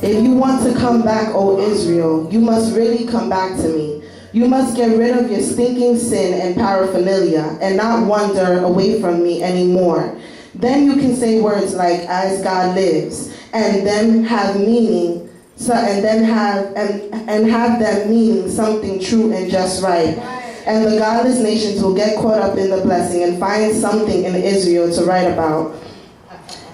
If you want to come back, O Israel, you must really come back to me. You must get rid of your stinking sin and paraphernalia and not wander away from me anymore. Then you can say words like, as God lives, and then have meaning, and have them meaning something true and just right. And the godless nations will get caught up in the blessing and find something in Israel to write about.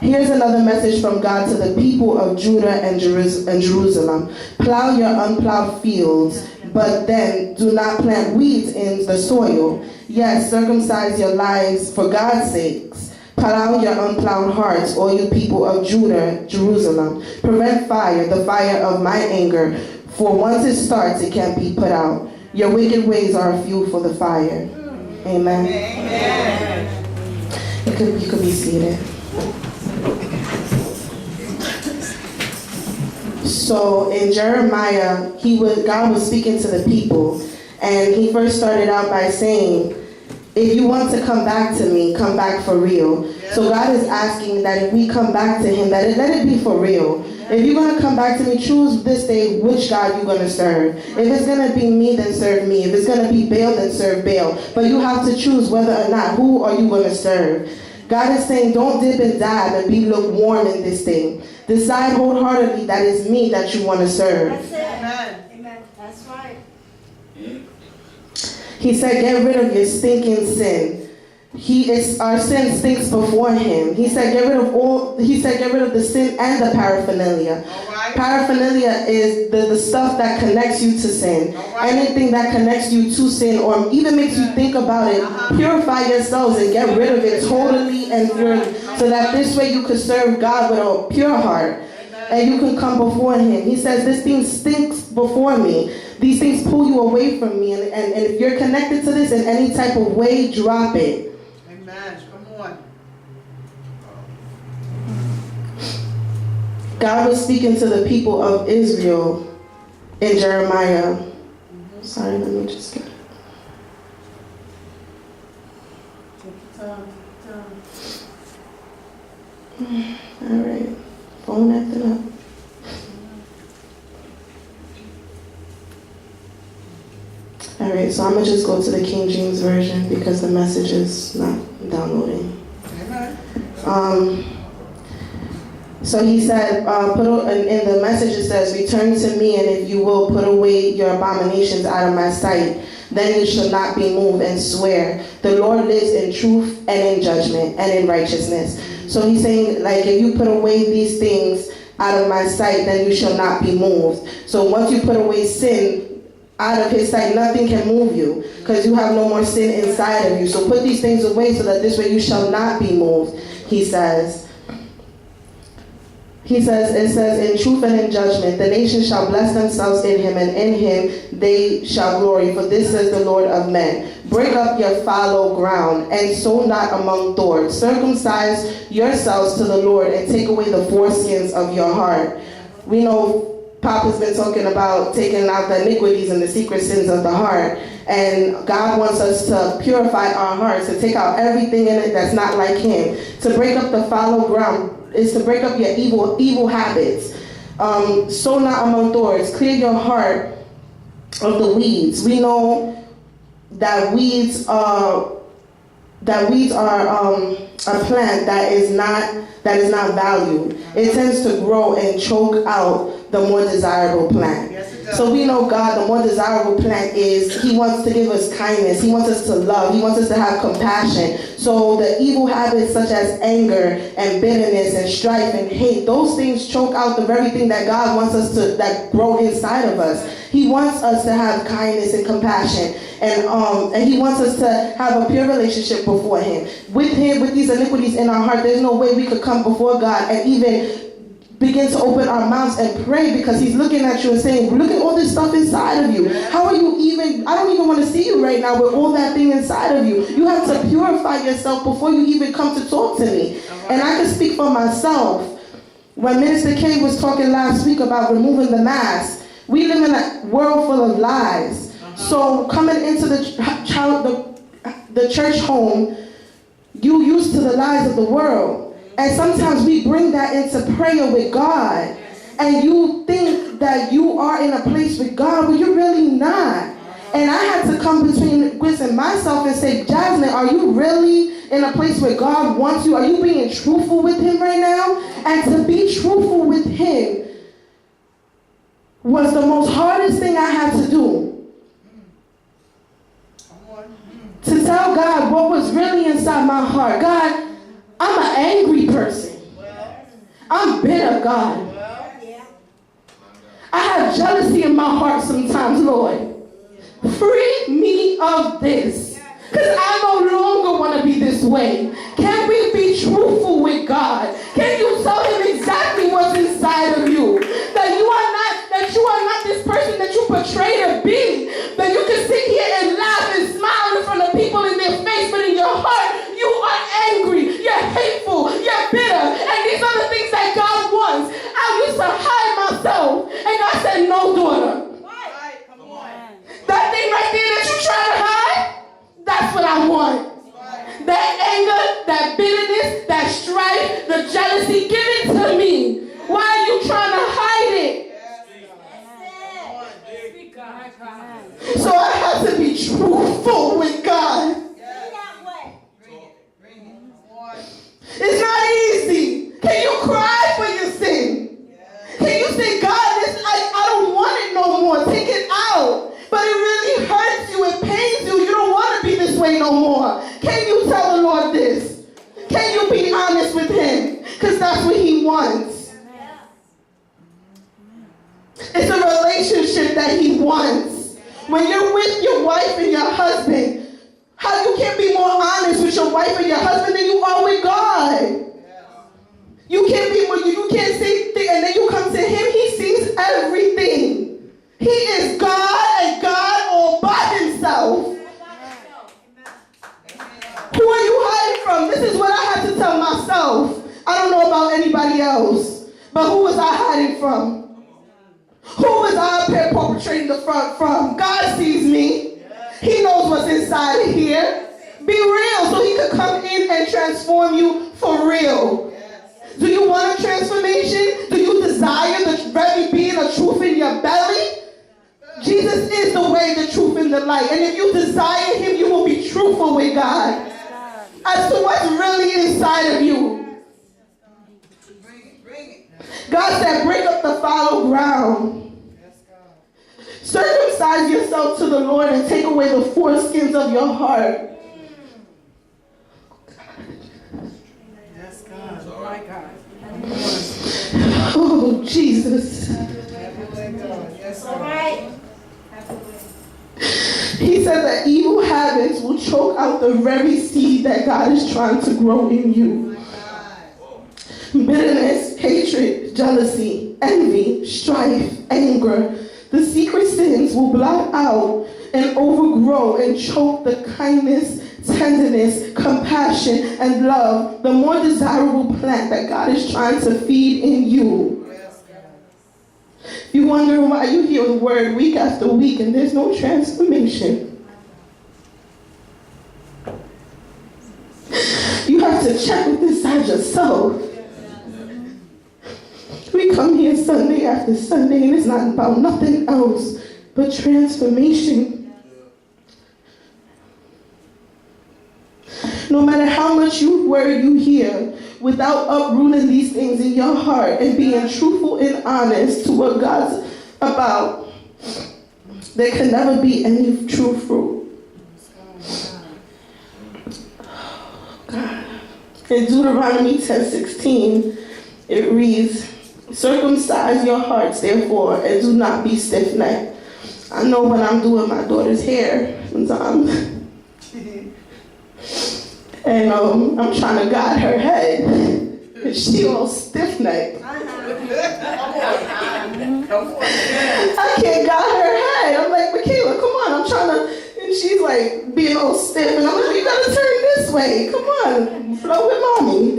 Here's another message from God to the people of Judah and Jerusalem. Plow your unplowed fields, but then do not plant weeds in the soil. Yes, circumcise your lives for God's sakes. Plow your unplowed hearts, all you people of Judah, Jerusalem. Prevent fire, the fire of my anger, for once it starts, it can't be put out. Your wicked ways are a fuel for the fire. Amen. Amen. You could be seated. So in Jeremiah, God was speaking to the people, and he first started out by saying, if you want to come back to me, come back for real. Yeah. So God is asking that if we come back to him, let it be for real. Yeah. If you're going to come back to me, choose this day which God you're going to serve. If it's going to be me, then serve me. If it's going to be Baal, then serve Baal. But you have to choose whether or not, who are you going to serve. God is saying, don't dip and dab and be lukewarm in this thing. Decide wholeheartedly that it's me that you want to serve. That's it. Amen. Amen. That's right. He said, get rid of your stinking sin. Our sin stinks before him. He said, get rid of the sin and the paraphernalia. Right. Paraphernalia is the stuff that connects you to sin. Right. Anything that connects you to sin or even makes you think about it, purify yourselves and get rid of it totally and purely, so that this way you could serve God with a pure heart. And you can come before him. He says, this thing stinks before me. These things pull you away from me. And if you're connected to this in any type of way, drop it. Amen. Come on. God was speaking to the people of Israel in Jeremiah. Sorry, let me just get it. All right. Phone acting up. All right, so I'm going to just go to the King James Version because the message is not downloading. So he said, in the message it says, return to me, and if you will, put away your abominations out of my sight. Then you shall not be moved and swear. The Lord lives in truth and in judgment and in righteousness. So he's saying, like, if you put away these things out of my sight, then you shall not be moved. So once you put away sin out of his sight, nothing can move you because you have no more sin inside of you. So put these things away so that this way you shall not be moved, he says. It says, in truth and in judgment, the nations shall bless themselves in him, and in him they shall glory. For this says the Lord of men. Break up your fallow ground, and sow not among thorns. Circumcise yourselves to the Lord, and take away the foreskins of your heart. We know Papa's been talking about taking out the iniquities and the secret sins of the heart. And God wants us to purify our hearts, to take out everything in it that's not like him. To break up the fallow ground is to break up your evil habits. Sow not among thorns. Clear your heart of the weeds. We know that weeds are a plant that is not valued. It tends to grow and choke out the more desirable plant. So we know God, the more desirable plant is, he wants to give us kindness. He wants us to love. He wants us to have compassion. So the evil habits such as anger and bitterness and strife and hate, those things choke out the very thing that God wants us to, that grow inside of us. He wants us to have kindness and compassion. And he wants us to have a pure relationship before him. With these iniquities in our heart, there's no way we could come before God and even begin to open our mouths and pray, because he's looking at you and saying, look at all this stuff inside of you. How are you I don't even want to see you right now with all that thing inside of you. You have to purify yourself before you even come to talk to me. And I can speak for myself. When Minister K was talking last week about removing the mask, we live in a world full of lies. So coming into the church home, you used to the lies of the world. And sometimes we bring that into prayer with God. and you think that you are in a place with God, but you're really not. And I had to come between Gibson and myself and say, Jasmine, are you really in a place where God wants you? Are you being truthful with him right now? And to be truthful with him was the most hardest thing I had to do. To tell God what was really inside my heart. God, I'm an angry person. I'm bitter, God. I have jealousy in my heart sometimes, Lord. Free me of this. Because I no longer want to be this way. Can we be truthful with God? Can you tell him exactly what's inside of you? That you are not this person that you portray to be. That you can sit here and laugh and smile in front of people in their face, but in your heart, you are angry, you're hateful, you're bitter. And these are the things that God wants. I used to hide myself. And God said, no, daughter. That thing right there that you try to hide, that's what I want. That anger, that bitterness, that strife, the jealousy, give it to me. Why are you trying to hide it? So I have to be truthful with God. It's not easy. Can you cry for your sin? Can you say, God, I don't want it no more. Take it out. But it really hurts you. It pains you. You don't want to be this way no more. Can you tell the Lord this? Can you be honest with him? Because that's what he wants. It's a relationship that he wants. When you're with your wife and your husband, how you can't be more honest with your wife and your husband than you are with God? You can't say things, and then you come to him, he sees everything. He is God and God all by himself. Who are you hiding from? This is what I had to tell myself. I don't know about anybody else, but who was I hiding from? Who was I perpetrating the front from? God sees me. He knows what's inside of here. Be real so he could come in and transform you for real. Do you want a transformation? Do you desire the very being of truth in your belly? Jesus is the way, the truth, and the light. And if you desire him, you will be truthful with God as to what's really inside of you. God said, break up the fallow ground. Circumcise yourself to the Lord and take away the foreskins of your heart. Yes, God. My God. Oh, Jesus. All right. He said that evil habits will choke out the very seed that God is trying to grow in you. Bitterness, hatred, jealousy, envy, strife, anger. The secret sins will blot out and overgrow and choke the kindness, tenderness, compassion, and love, the more desirable plant that God is trying to feed in you. You wonder why you hear the word week after week and there's no transformation. You have to check with inside yourself. We come here Sunday after Sunday and it's not about nothing else but transformation. No matter how much word you hear, without uprooting these things in your heart and being truthful and honest to what God's about, there can never be any true fruit. God. In Deuteronomy 10:16, it reads, circumcise your hearts, therefore, and do not be stiff-necked. I know when I'm doing my daughter's hair sometimes, and I'm trying to guide her head, and she all stiff-necked. I can't guide her head. I'm like, Michaela, come on, I'm trying to, and she's like being all stiff, and I'm like, you gotta turn this way. Come on, flow with mommy.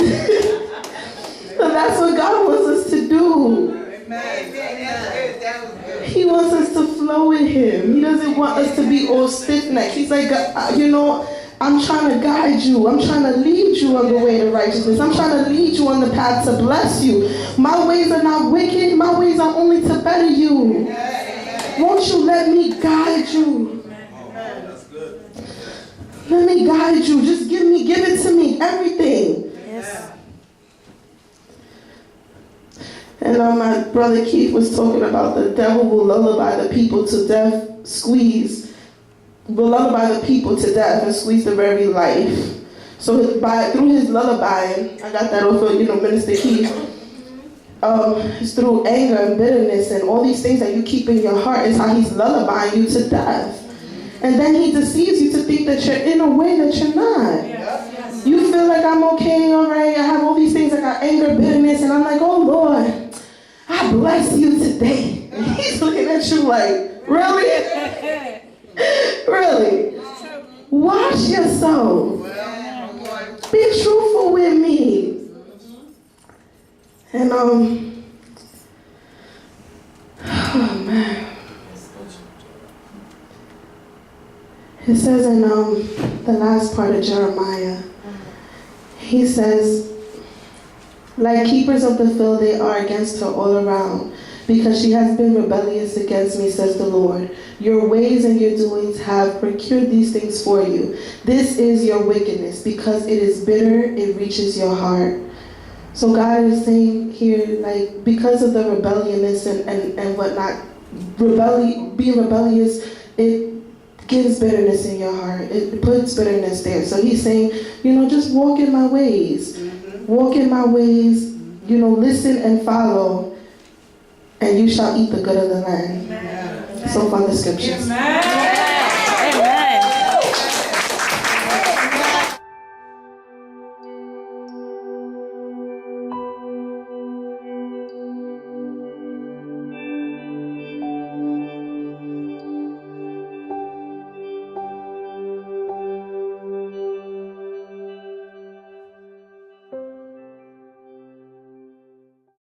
So that's what God wants us to do. He wants us to flow with him. He doesn't want us to be all stiff-necked. He's like, I'm trying to guide you. I'm trying to lead you on the way to righteousness. I'm trying to lead you on the path to bless you. My ways are not wicked. My ways are only to better you. Won't you let me guide you? Let me guide you. Just give it to me, everything. Yes. And my brother Keith was talking about the devil will lullaby the people to death, will lullaby the people to death and squeeze the very life. So through his lullaby, I got that off of, Minister Keith, it's through anger and bitterness and all these things that you keep in your heart is how he's lullabying you to death. And then he deceives you to think that you're in a way that you're not. Yes. You feel like I'm okay, all right, I have all these things, I got anger, bitterness, and I'm like, oh Lord, I bless you today. And he's looking at you like, really? Really? Wash yourself. Be truthful with me. And oh man. It says in the last part of Jeremiah, he says, like keepers of the field they are against her all around, because she has been rebellious against me, says the Lord. Your ways and your doings have procured these things for you. This is your wickedness, because it is bitter, it reaches your heart. So God is saying here, like, because of the rebelliousness and whatnot, being rebellious, it gives bitterness in your heart. It puts bitterness there. So he's saying, just walk in my ways. Walk in my ways, listen and follow, and you shall eat the good of the land. Amen. So far the scriptures. Amen.